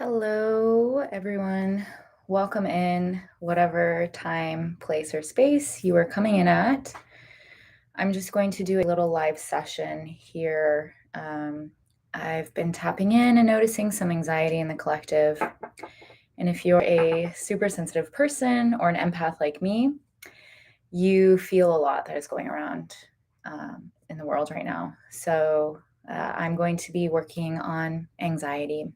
Hello, everyone. Welcome in, whatever time, place, or space you are coming in at. I'm just going to do a little live session here. I've been tapping in and noticing some anxiety in the collective. And if you're a super sensitive person or an empath like me, you feel a lot that is going around in the world right now. So I'm going to be working on anxiety.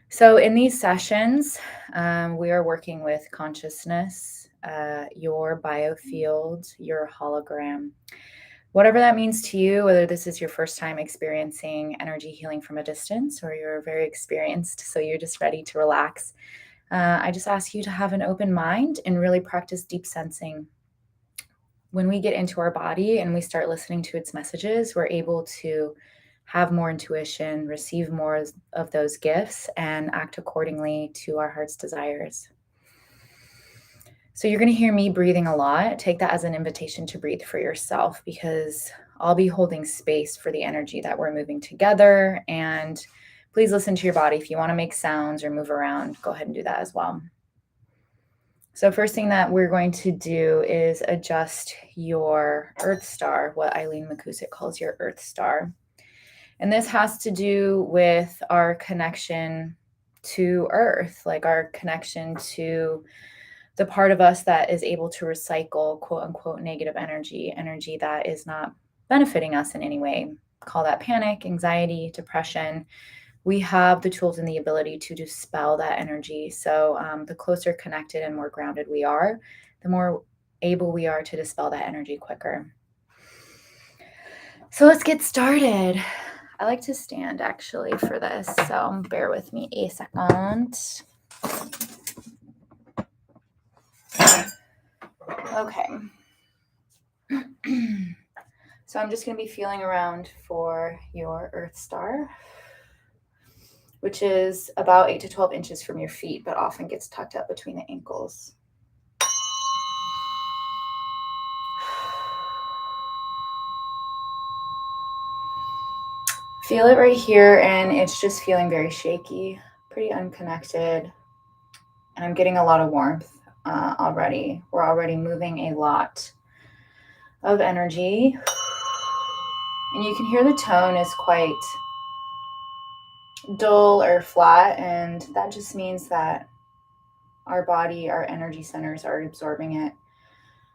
So in these sessions, we are working with consciousness, your BioField, your hologram, whatever that means to you, whether this is your first time experiencing energy healing from a distance or you're very experienced, so you're just ready to relax. I just ask you to have an open mind and really practice deep sensing. When we get into our body and we start listening to its messages, we're able to have more intuition, receive more of those gifts, and act accordingly to our heart's desires. So you're going to hear me breathing a lot. Take that as an invitation to breathe for yourself, because I'll be holding space for the energy that we're moving together. And please listen to your body. If you want to make sounds or move around, go ahead and do that as well. So first thing that we're going to do is adjust your Earth Star, what Eileen McCusick calls your Earth Star. And this has to do with our connection to Earth, like our connection to the part of us that is able to recycle, quote unquote, negative energy that is not benefiting us in any way. Call that panic, anxiety, depression. We have the tools and the ability to dispel that energy. So the closer connected and more grounded we are, the more able we are to dispel that energy quicker. So let's get started. I like to stand actually for this, so bear with me a second. Okay. So I'm just going to be feeling around for your Earth Star, which is about 8 to 12 inches from your feet, but often gets tucked up between the ankles. Feel it right here, and it's just feeling very shaky, pretty unconnected, and I'm getting a lot of warmth already. We're already moving a lot of energy, and you can hear the tone is quite dull or flat, and that just means that our body, our energy centers are absorbing it.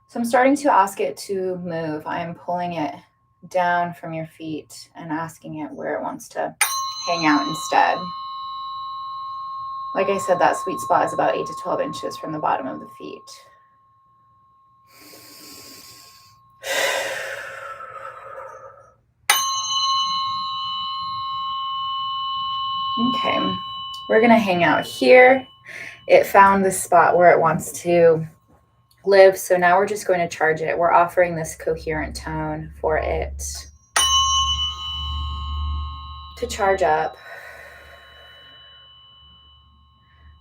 So I'm starting to ask it to move. I'm pulling it down from your feet and asking it where it wants to hang out instead. Like I said, that sweet spot is about 8 to 12 inches from the bottom of the feet. Okay, we're gonna hang out here. It found the spot where it wants to live, so now we're just going to charge it. We're offering this coherent tone for it to charge up.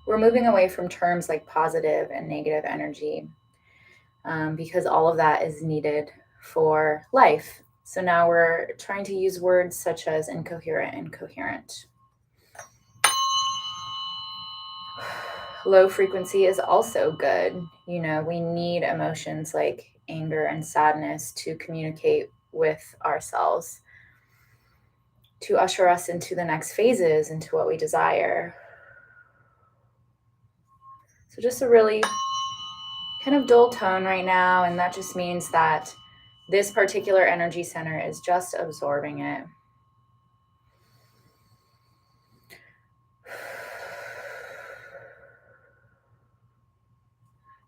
We're moving away from terms like positive and negative energy because all of that is needed for life. So now we're trying to use words such as incoherent and coherent. Low frequency is also good. You know, we need emotions like anger and sadness to communicate with ourselves, to usher us into the next phases, into what we desire. So just a really kind of dull tone right now, and that just means that this particular energy center is just absorbing it.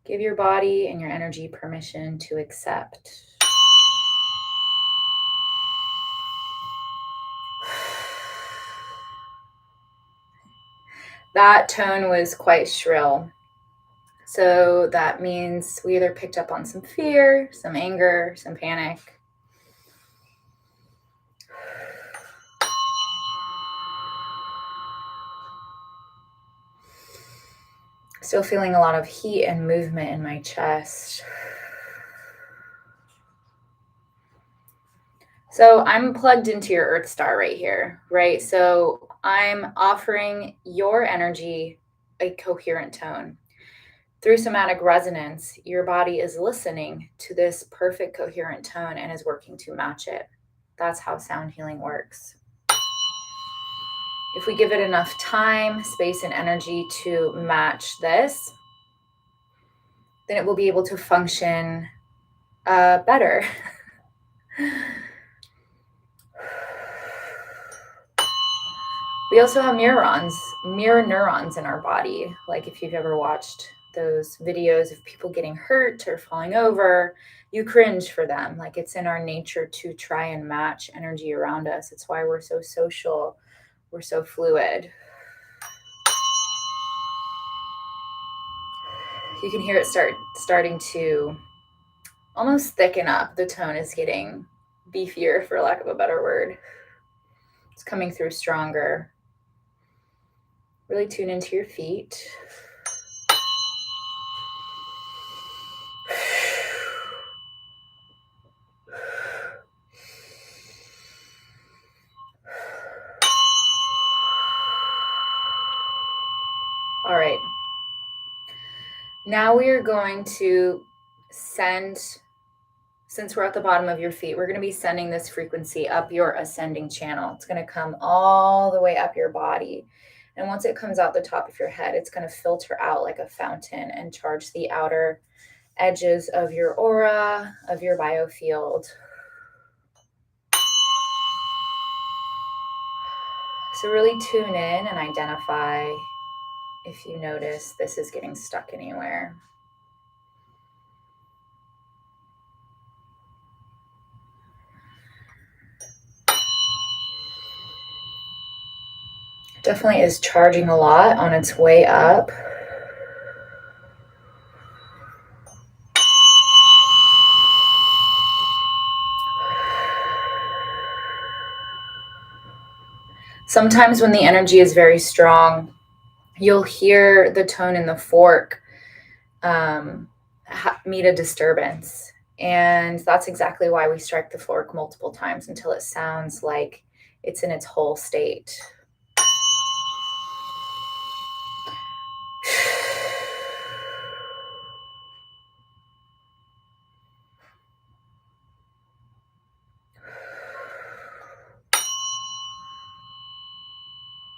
Give your body and your energy permission to accept. That tone was quite shrill. So that means we either picked up on some fear, some anger, some panic. Still feeling a lot of heat and movement in my chest. So I'm plugged into your Earth star right here, right? So I'm offering your energy a coherent tone. Through somatic resonance, your body is listening to this perfect coherent tone and is working to match it. That's how sound healing works. If we give it enough time, space, and energy to match this, then it will be able to function better. We also have mirror neurons in our body. Like if you've ever watched those videos of people getting hurt or falling over, you cringe for them. Like it's in our nature to try and match energy around us. It's why we're so social, we're so fluid. You can hear it starting to almost thicken up. The tone is getting beefier, for lack of a better word. It's coming through stronger. Really tune into your feet. All right. Now we are going to send, since we're at the bottom of your feet, we're going to be sending this frequency up your ascending channel. It's going to come all the way up your body. And once it comes out the top of your head, it's going to filter out like a fountain and charge the outer edges of your aura, of your biofield. So really tune in and identify if you notice this is getting stuck anywhere. Definitely is charging a lot on its way up. Sometimes when the energy is very strong, you'll hear the tone in the fork meet a disturbance. And that's exactly why we strike the fork multiple times until it sounds like it's in its whole state.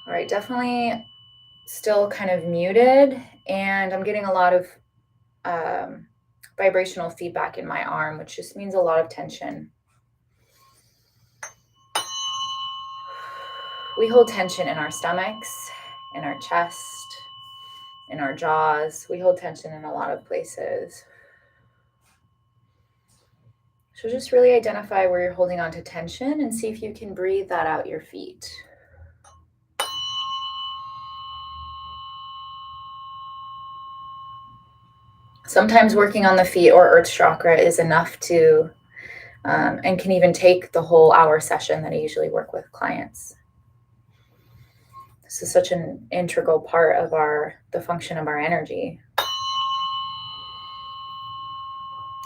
All right, definitely still kind of muted, and I'm getting a lot of vibrational feedback in my arm, which just means a lot of tension. We hold tension in our stomachs, in our chest, in our jaws. We hold tension in a lot of places. So just really identify where you're holding on to tension and see if you can breathe that out your feet. Sometimes working on the feet or earth chakra is enough to, and can even take the whole hour session that I usually work with clients. This is such an integral part of the function of our energy.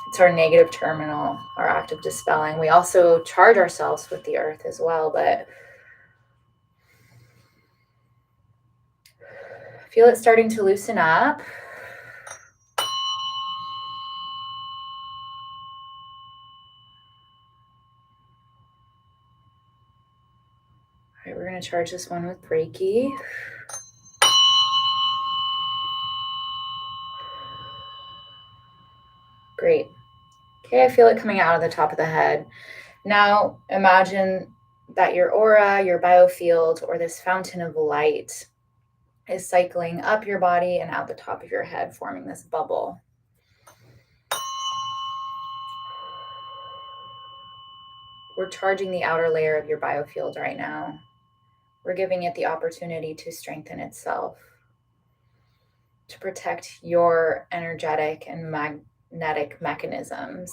It's our negative terminal, our active dispelling. We also charge ourselves with the earth as well, but feel it starting to loosen up. All right, we're going to charge this one with Reiki. Great. Okay, I feel it coming out of the top of the head. Now imagine that your aura, your biofield, or this fountain of light is cycling up your body and out the top of your head, forming this bubble. We're charging the outer layer of your biofield right now. We're giving it the opportunity to strengthen itself, to protect your energetic and magnetic mechanisms.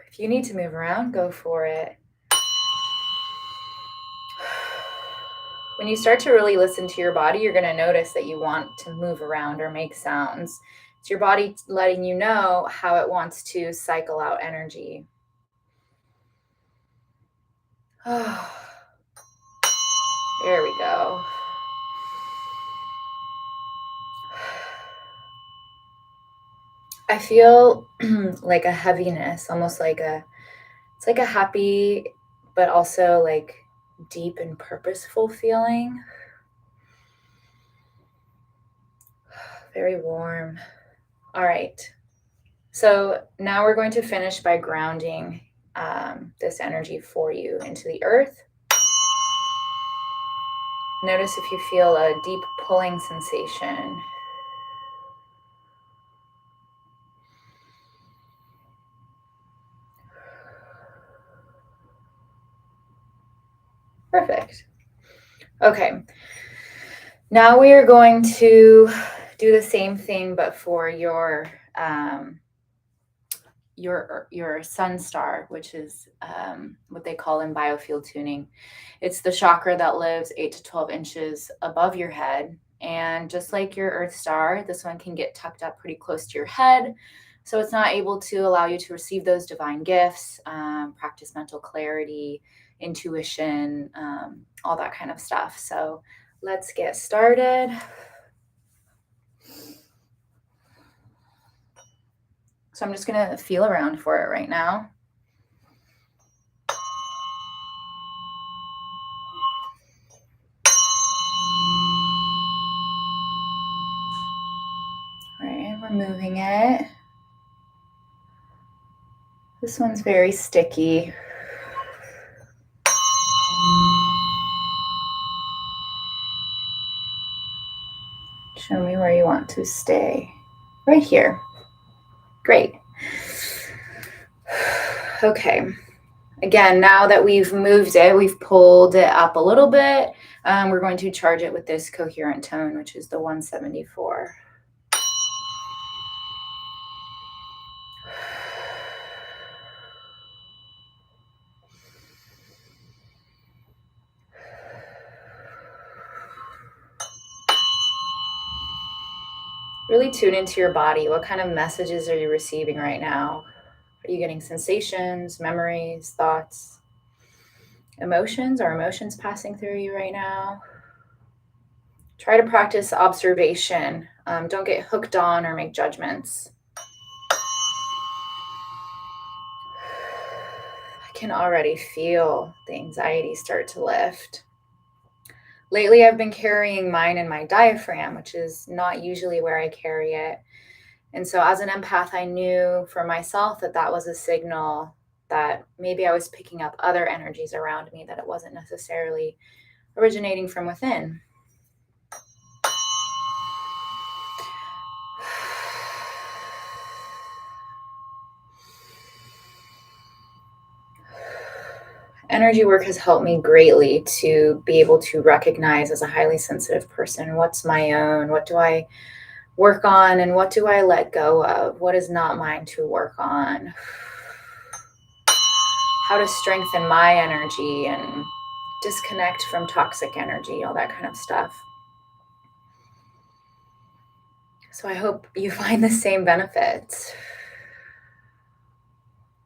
If you need to move around, go for it. When you start to really listen to your body, you're going to notice that you want to move around or make sounds. It's your body letting you know how it wants to cycle out energy. Oh, there we go. I feel like a heaviness, almost like it's like a happy, but also like deep and purposeful feeling. Very warm. All right. So now we're going to finish by grounding this energy for you into the earth. Notice if you feel a deep pulling sensation. Perfect. Okay. Now we are going to do the same thing, but for your sun star, which is what they call in BioField tuning. It's the chakra that lives 8 to 12 inches above your head. And just like your earth star, this one can get tucked up pretty close to your head. So it's not able to allow you to receive those divine gifts, practice mental clarity, intuition, all that kind of stuff. So let's get started. So I'm just going to feel around for it right now. All right, we're moving it. This one's very sticky. Show me where you want to stay. Right here. Great. Okay. Again, now that we've moved it, we've pulled it up a little bit, we're going to charge it with this coherent tone, which is the 174. Really tune into your body. What kind of messages are you receiving right now? Are you getting sensations, memories, thoughts, emotions? Are emotions passing through you right now? Try to practice observation. Don't get hooked on or make judgments. I can already feel the anxiety start to lift. Lately, I've been carrying mine in my diaphragm, which is not usually where I carry it. And so as an empath, I knew for myself that that was a signal that maybe I was picking up other energies around me, that it wasn't necessarily originating from within. Energy work has helped me greatly to be able to recognize, as a highly sensitive person, what's my own, what do I work on, and what do I let go of, what is not mine to work on, how to strengthen my energy and disconnect from toxic energy, all that kind of stuff. So I hope you find the same benefits.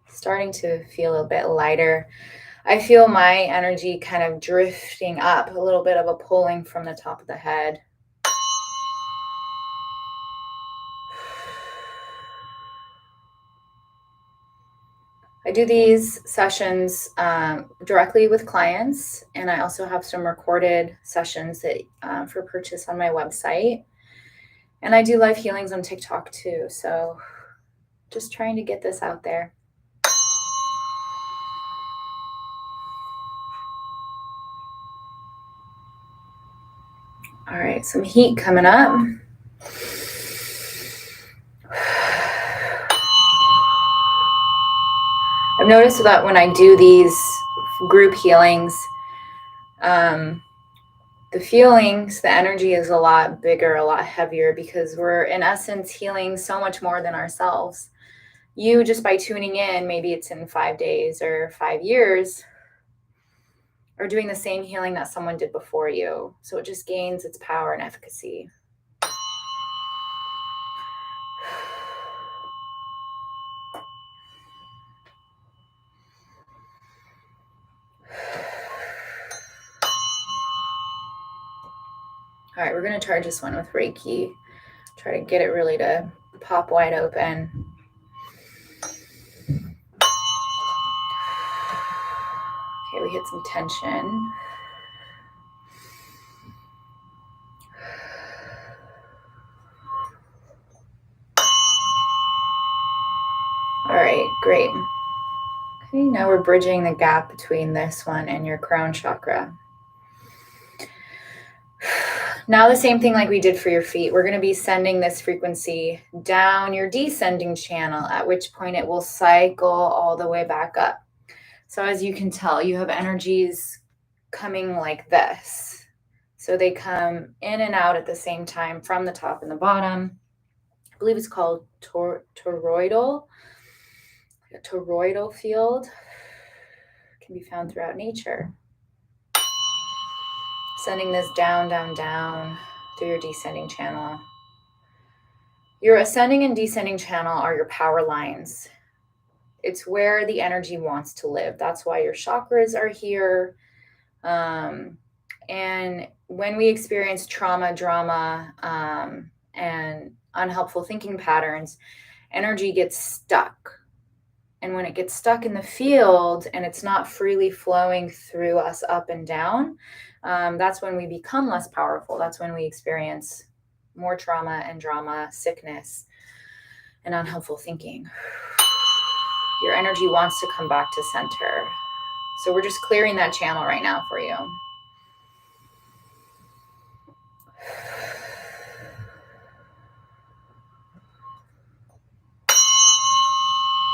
Starting to feel a bit lighter. I feel my energy kind of drifting up, a little bit of a pulling from the top of the head. I do these sessions directly with clients, and I also have some recorded sessions that for purchase on my website. And I do live healings on TikTok too. So just trying to get this out there. All right, some heat coming up. I've noticed that when I do these group healings, the feelings, the energy is a lot bigger, a lot heavier, because we're in essence healing so much more than ourselves. You, just by tuning in, maybe it's in 5 days or 5 years, are doing the same healing that someone did before you. So it just gains its power and efficacy. All right, we're going to charge this one with Reiki. Try to get it really to pop wide open. Okay, we hit some tension. All right, great. Okay, now we're bridging the gap between this one and your crown chakra. Now the same thing like we did for your feet. We're going to be sending this frequency down your descending channel, at which point it will cycle all the way back up. So as you can tell, you have energies coming like this. So they come in and out at the same time from the top and the bottom. I believe it's called toroidal. A toroidal field can be found throughout nature. Sending this down, down, down through your descending channel. Your ascending and descending channel are your power lines. It's where the energy wants to live. That's why your chakras are here. And when we experience trauma, drama, and unhelpful thinking patterns, energy gets stuck. And when it gets stuck in the field and it's not freely flowing through us up and down, that's when we become less powerful. That's when we experience more trauma and drama, sickness, and unhelpful thinking. Your energy wants to come back to center. So we're just clearing that channel right now for you.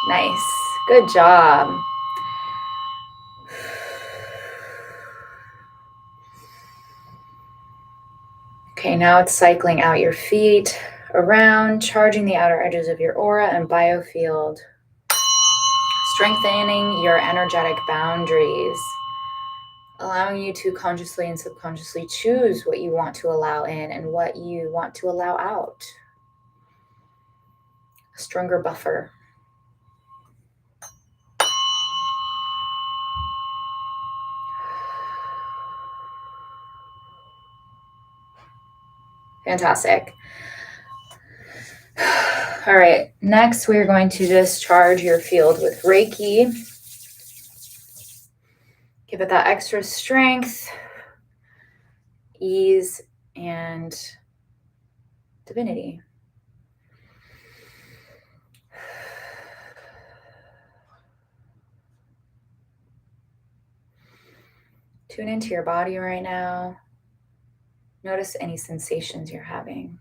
Nice. Good job. Okay, now it's cycling out your feet, around, charging the outer edges of your aura and BioField, strengthening your energetic boundaries, allowing you to consciously and subconsciously choose what you want to allow in and what you want to allow out. A stronger buffer. Fantastic. All right, next we're going to just charge your field with Reiki. Give it that extra strength, ease, and divinity. Tune into your body right now. Notice any sensations you're having.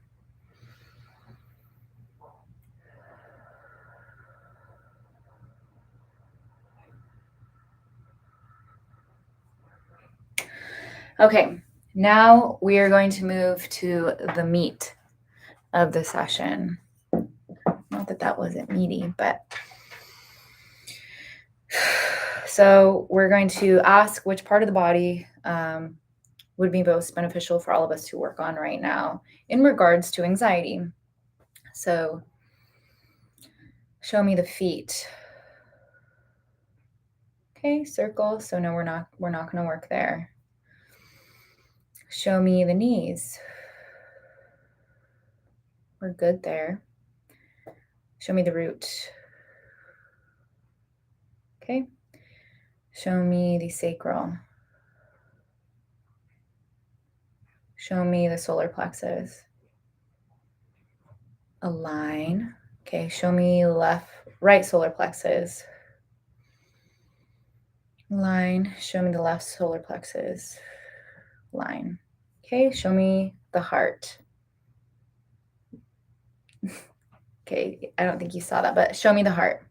Okay, now we are going to move to the meat of the session. Not that that wasn't meaty, but so we're going to ask which part of the body would be most beneficial for all of us to work on right now in regards to anxiety. So show me the feet. Okay, circle. So no, we're not going to work there. Show me the knees. We're good there. Show me the root. Okay. Show me the sacral. Show me the solar plexus. Align. Okay, show me right solar plexus. Line. Show me the left solar plexus. Line. Okay, show me the heart. Okay, I don't think you saw that, but show me the heart.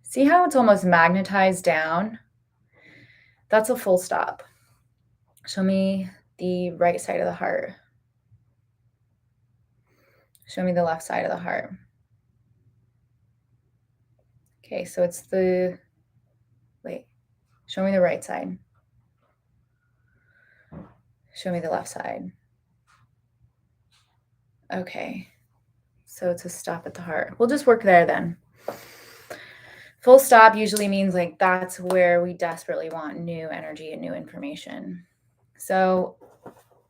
See how it's almost magnetized down? That's a full stop. Show me the right side of the heart. Show me the left side of the heart. Okay, so it's show me the right side. Show me the left side. Okay, so it's a stop at the heart. We'll just work there then. Full stop usually means like that's where we desperately want new energy and new information. So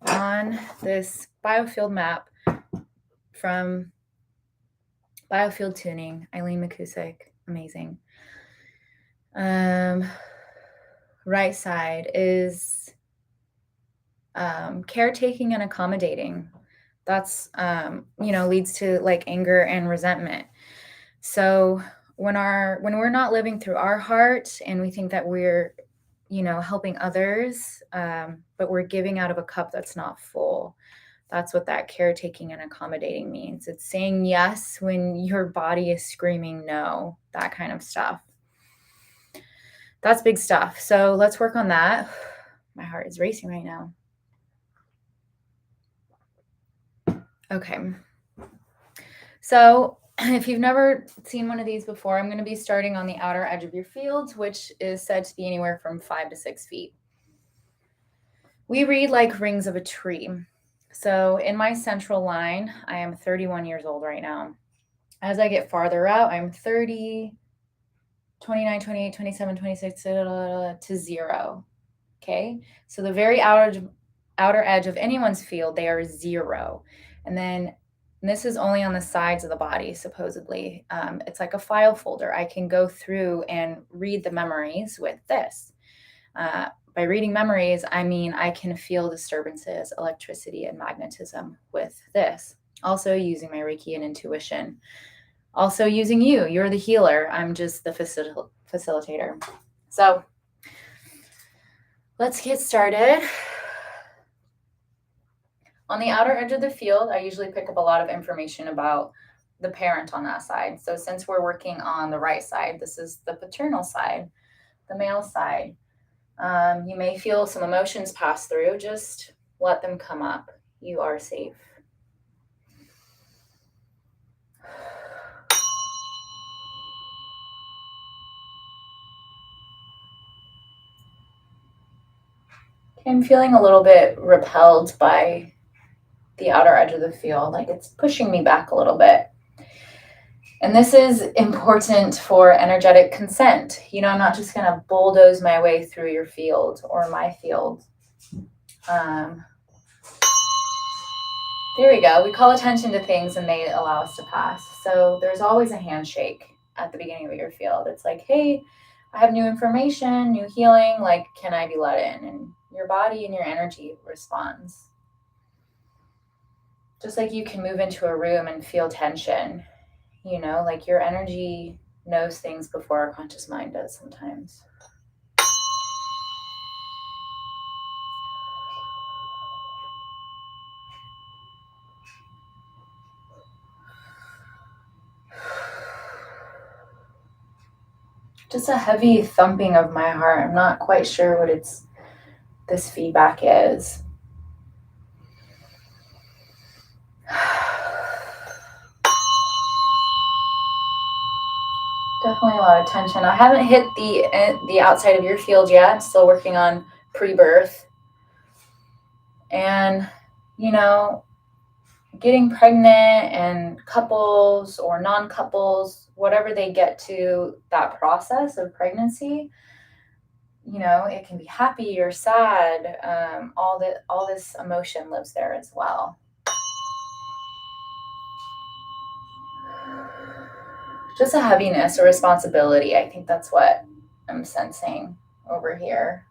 on this BioField map from BioField Tuning, Eileen McCusick, amazing. Right side is caretaking and accommodating. That's leads to like anger and resentment. So when we're not living through our heart and we think that we're helping others, but we're giving out of a cup that's not full. That's what that caretaking and accommodating means. It's saying yes when your body is screaming no, that kind of stuff. That's big stuff. So let's work on that. My heart is racing right now. Okay. So if you've never seen one of these before, I'm going to be starting on the outer edge of your field, which is said to be anywhere from 5 to 6 feet. We read like rings of a tree. So in my central line, I am 31 years old right now. As I get farther out, I'm 30, 29, 28, 27, 26 to 0. Okay. So the very outer edge of anyone's field, they are 0. And this is only on the sides of the body, supposedly. It's like a file folder. I can go through and read the memories with this. By reading memories, I mean I can feel disturbances, electricity, and magnetism with this. Also using my Reiki and intuition. Also using you. You're the healer. I'm just the facilitator. So let's get started. On the outer edge of the field, I usually pick up a lot of information about the parent on that side. So since we're working on the right side, this is the paternal side, the male side. You may feel some emotions pass through. Just let them come up. You are safe. I'm feeling a little bit repelled by the outer edge of the field, like it's pushing me back a little bit. And this is important for energetic consent. I'm not just going to bulldoze my way through your field or my field. There we go. We call attention to things and they allow us to pass. So there's always a handshake at the beginning of your field. It's like, hey, I have new information, new healing. Like, can I be let in? And your body and your energy responds. Just like you can move into a room and feel tension, like your energy knows things before our conscious mind does sometimes. Just a heavy thumping of my heart. I'm not quite sure what this feedback is. Definitely a lot of tension. I haven't hit the outside of your field yet. Still working on pre-birth. And, getting pregnant and couples or non-couples, whatever they get to that process of pregnancy, it can be happy or sad. All this emotion lives there as well. Just a heaviness, a responsibility. I think that's what I'm sensing over here.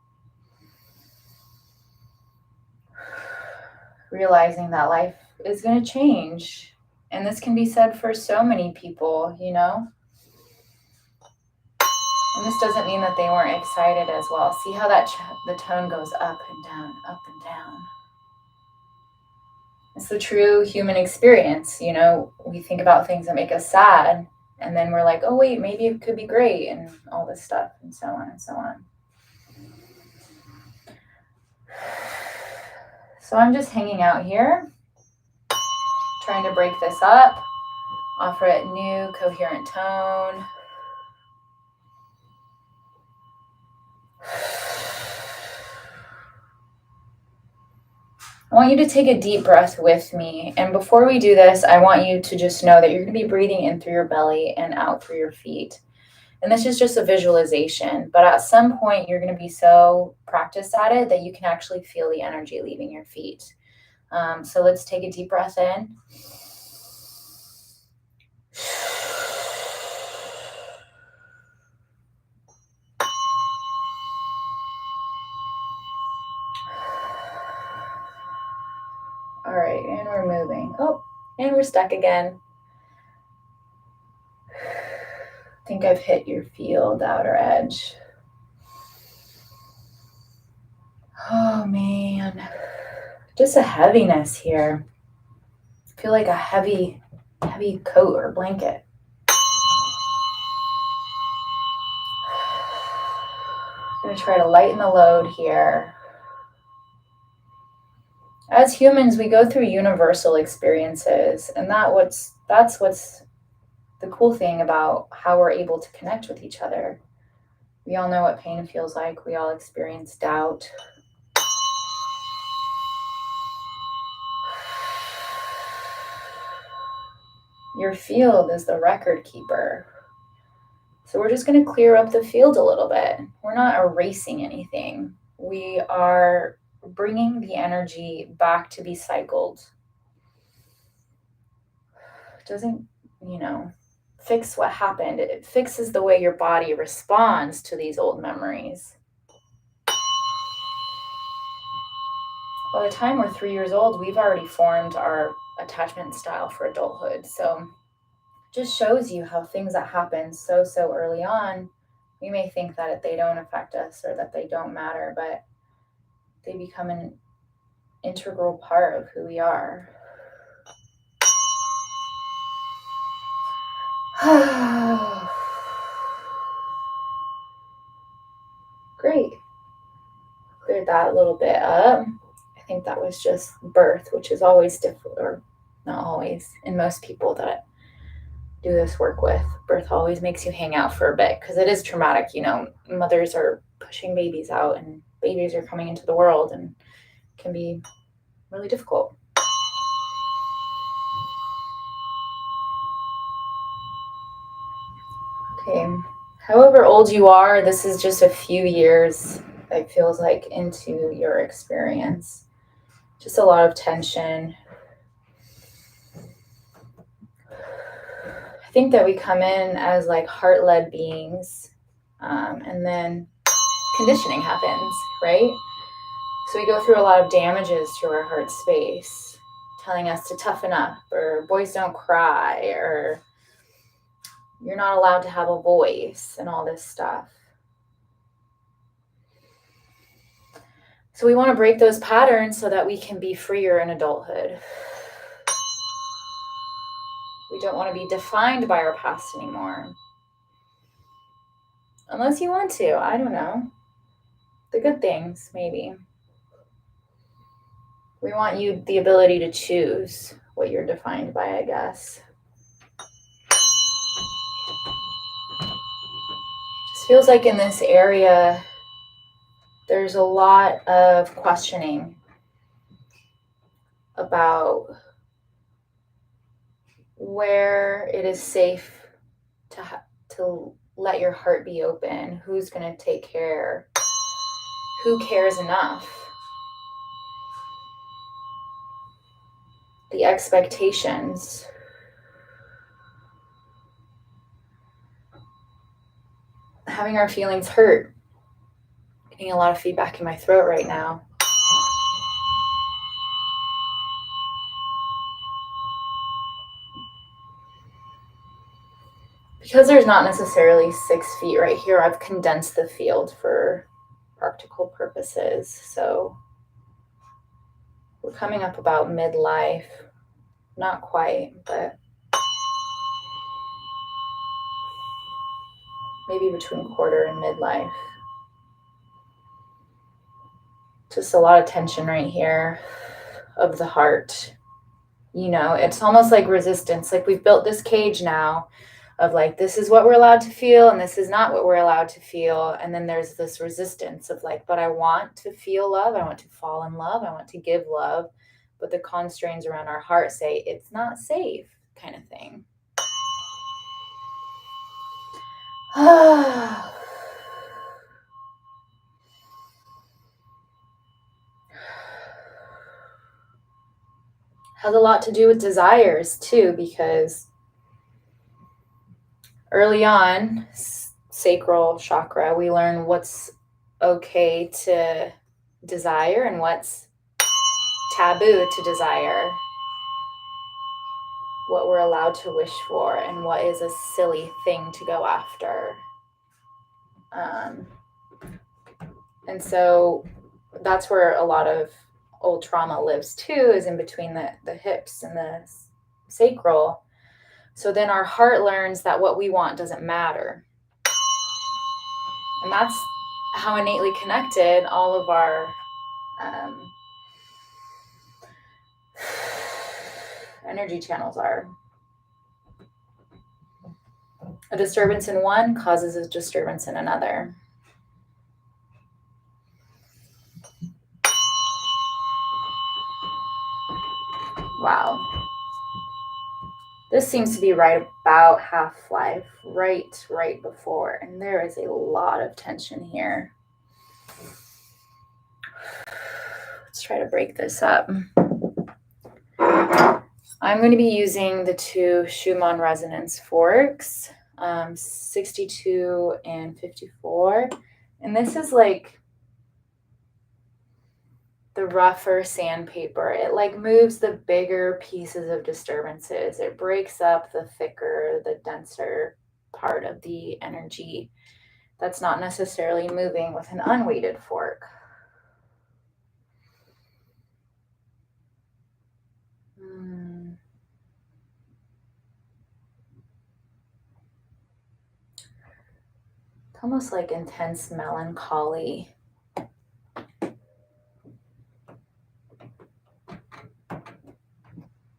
Realizing that life is going to change. And this can be said for so many people, And this doesn't mean that they weren't excited as well. See how the tone goes up and down, up and down. It's the true human experience. We think about things that make us sad. And then we're like, oh, wait, maybe it could be great, and all this stuff, and so on and so on. So I'm just hanging out here, trying to break this up, offer it new, coherent tone. I want you to take a deep breath with me. And before we do this, I want you to just know that you're going to be breathing in through your belly and out through your feet. And this is just a visualization. But at some point, you're going to be so practiced at it that you can actually feel the energy leaving your feet. So let's take a deep breath in. All right, and we're moving. Oh, and we're stuck again. I think I've hit your field outer edge. Oh man, just a heaviness here. I feel like a heavy coat or blanket. I'm gonna try to lighten the load here. As humans, we go through universal experiences, and that's what's the cool thing about how we're able to connect with each other. We all know what pain feels like. We all experience doubt. Your field is the record keeper. So we're just going to clear up the field a little bit. We're not erasing anything. We are bringing the energy back to be cycled. It doesn't, fix what happened. It fixes the way your body responds to these old memories. By the time we're 3 years old, we've already formed our attachment style for adulthood. So it just shows you how things that happen so early on, we may think that they don't affect us or that they don't matter, but they become an integral part of who we are. Great. Cleared that a little bit up. I think that was just birth, which is always difficult, or not always, in most people that do this work with. Birth always makes you hang out for a bit because it is traumatic. Mothers are pushing babies out and babies are coming into the world and can be really difficult. Okay, however old you are, this is just a few years, it feels like, into your experience. Just a lot of tension. I think that we come in as like heart-led beings, and then conditioning happens, right? So we go through a lot of damages to our heart space, telling us to toughen up, or boys don't cry, or you're not allowed to have a voice, and all this stuff. So we want to break those patterns so that we can be freer in adulthood. We don't want to be defined by our past anymore. Unless you want to, I don't know. The good things, maybe. We want you the ability to choose what you're defined by, I guess. Just feels like in this area, there's a lot of questioning about where it is safe to let your heart be open. Who's going to take care? Who cares enough? The expectations. Having our feelings hurt. Getting a lot of feedback in my throat right now. Because there's not necessarily 6 feet right here, I've condensed the field for practical purposes. So we're coming up about midlife. Not quite, but maybe between quarter and midlife. Just a lot of tension right here of the heart. It's almost like resistance. Like we've built this cage now of like, this is what we're allowed to feel and this is not what we're allowed to feel. And then there's this resistance of like, but I want to feel love. I want to fall in love. I want to give love. But the constraints around our heart say it's not safe, kind of thing. Has a lot to do with desires too, because early on, sacral chakra, we learn what's okay to desire and what's taboo to desire, what we're allowed to wish for and what is a silly thing to go after. And so that's where a lot of old trauma lives too, is in between the hips and the sacral. So then our heart learns that what we want doesn't matter. And that's how innately connected all of our energy channels are. A disturbance in one causes a disturbance in another. Wow. This seems to be right about half-life, right before, and there is a lot of tension here. Let's try to break this up. I'm going to be using the two Schumann resonance forks, 62 and 54. And this is like the rougher sandpaper. It like moves the bigger pieces of disturbances. It breaks up the thicker, the denser part of the energy that's not necessarily moving with an unweighted fork. It's almost like intense melancholy.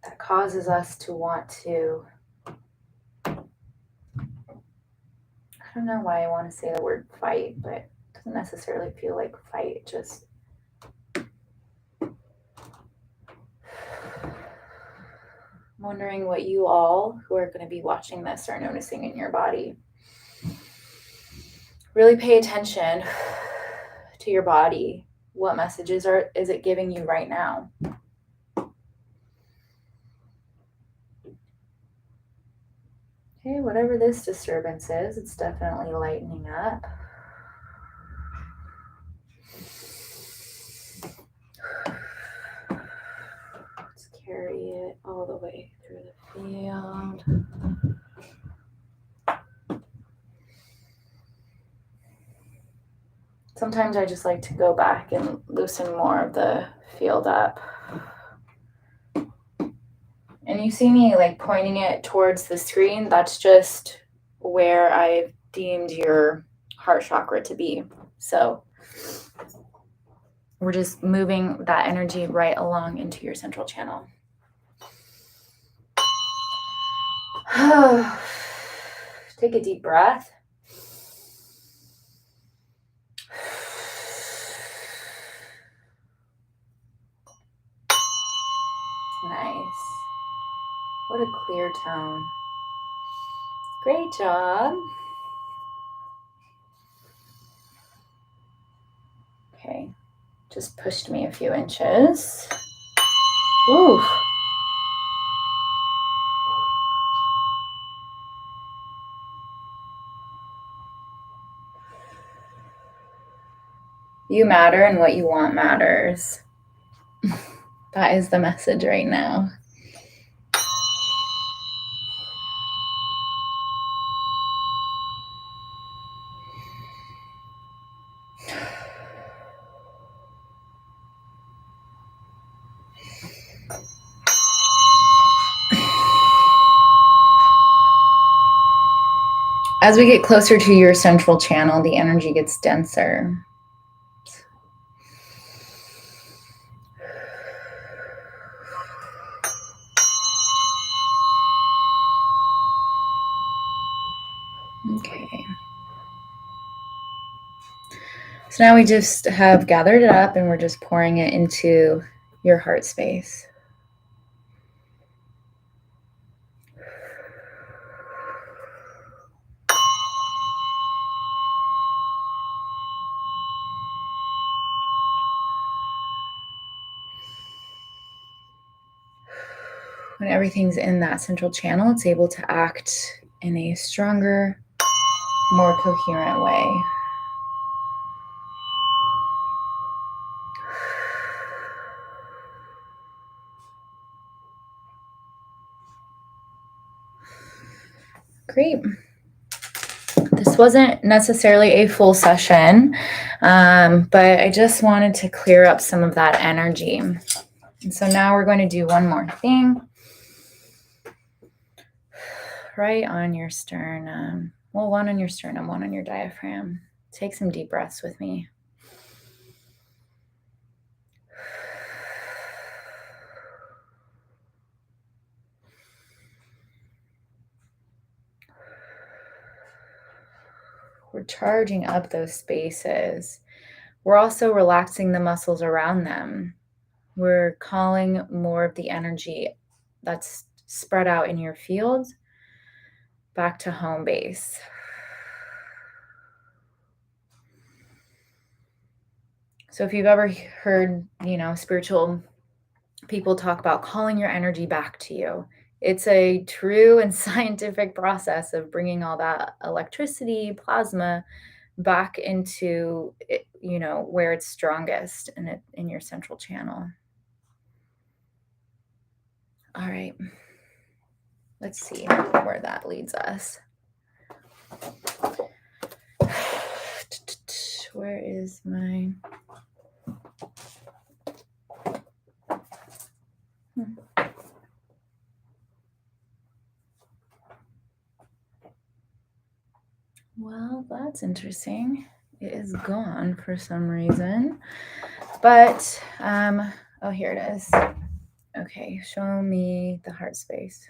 That causes us to want to, I don't know why I want to say the word fight, but it doesn't necessarily feel like fight, just wondering what you all who are going to be watching this are noticing in your body. Really pay attention to your body. What messages is it giving you right now? Okay, whatever this disturbance is, it's definitely lightening up. Let's carry it all the way through the field. Sometimes I just like to go back and loosen more of the field up. And you see me like pointing it towards the screen. That's just where I've deemed your heart chakra to be. So we're just moving that energy right along into your central channel. Take a deep breath. Nice. What a clear tone. Great job. Okay, just pushed me a few inches. Ooh. You matter and what you want matters. That is the message right now. As we get closer to your central channel, the energy gets denser. Okay. So now we just have gathered it up and we're just pouring it into your heart space. when everything's in that central channel, it's able to act in a stronger, more coherent way. Great. This wasn't necessarily a full session, but I just wanted to clear up some of that energy. And so now we're going to do one more thing. Right on your sternum. Well, one on your sternum, one on your diaphragm. Take some deep breaths with me. We're charging up those spaces. We're also relaxing the muscles around them. We're calling more of the energy that's spread out in your field back to home base. So if you've ever heard, spiritual people talk about calling your energy back to you, it's a true and scientific process of bringing all that electricity, plasma back into it, where it's strongest in your central channel. All right. Let's see where that leads us. Where is my... Well, that's interesting. It is gone for some reason. But, oh, here it is. Okay, show me the heart space.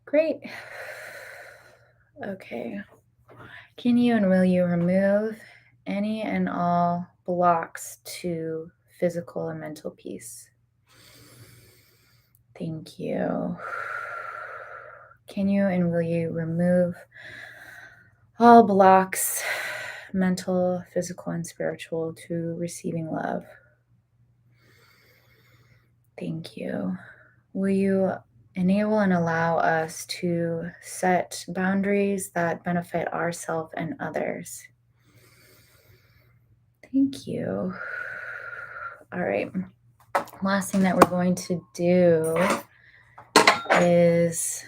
Great. Okay. Can you and will you remove any and all blocks to physical and mental peace? Thank you. Can you and will you remove all blocks, mental, physical, and spiritual, to receiving love? Thank you. Will you enable and allow us to set boundaries that benefit ourselves and others? Thank you. All right. Last thing that we're going to do is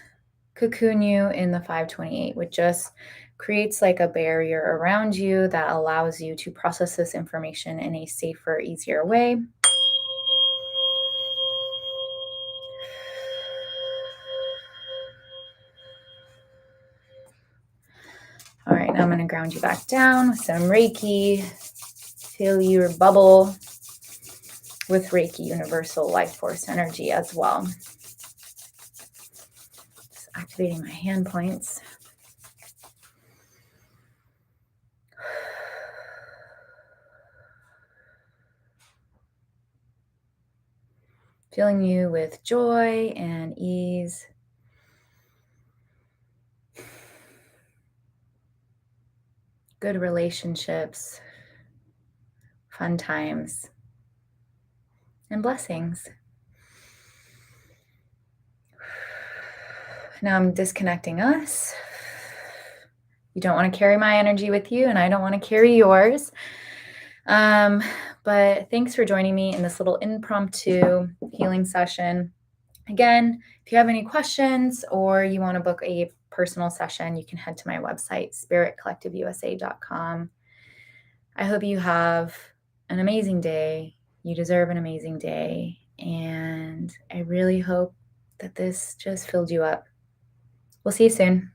cocoon you in the 528, which just creates like a barrier around you that allows you to process this information in a safer, easier way. All right, now I'm going to ground you back down with some Reiki. Fill your bubble with Reiki Universal Life Force energy as well. Just activating my hand points. Filling you with joy and ease. Good relationships, fun times, and blessings. Now I'm disconnecting us. You don't want to carry my energy with you, and I don't want to carry yours. But thanks for joining me in this little impromptu healing session. Again, if you have any questions or you want to book a personal session, you can head to my website, spiritcollectiveusa.com. I hope you have an amazing day. You deserve an amazing day. And I really hope that this just filled you up. We'll see you soon.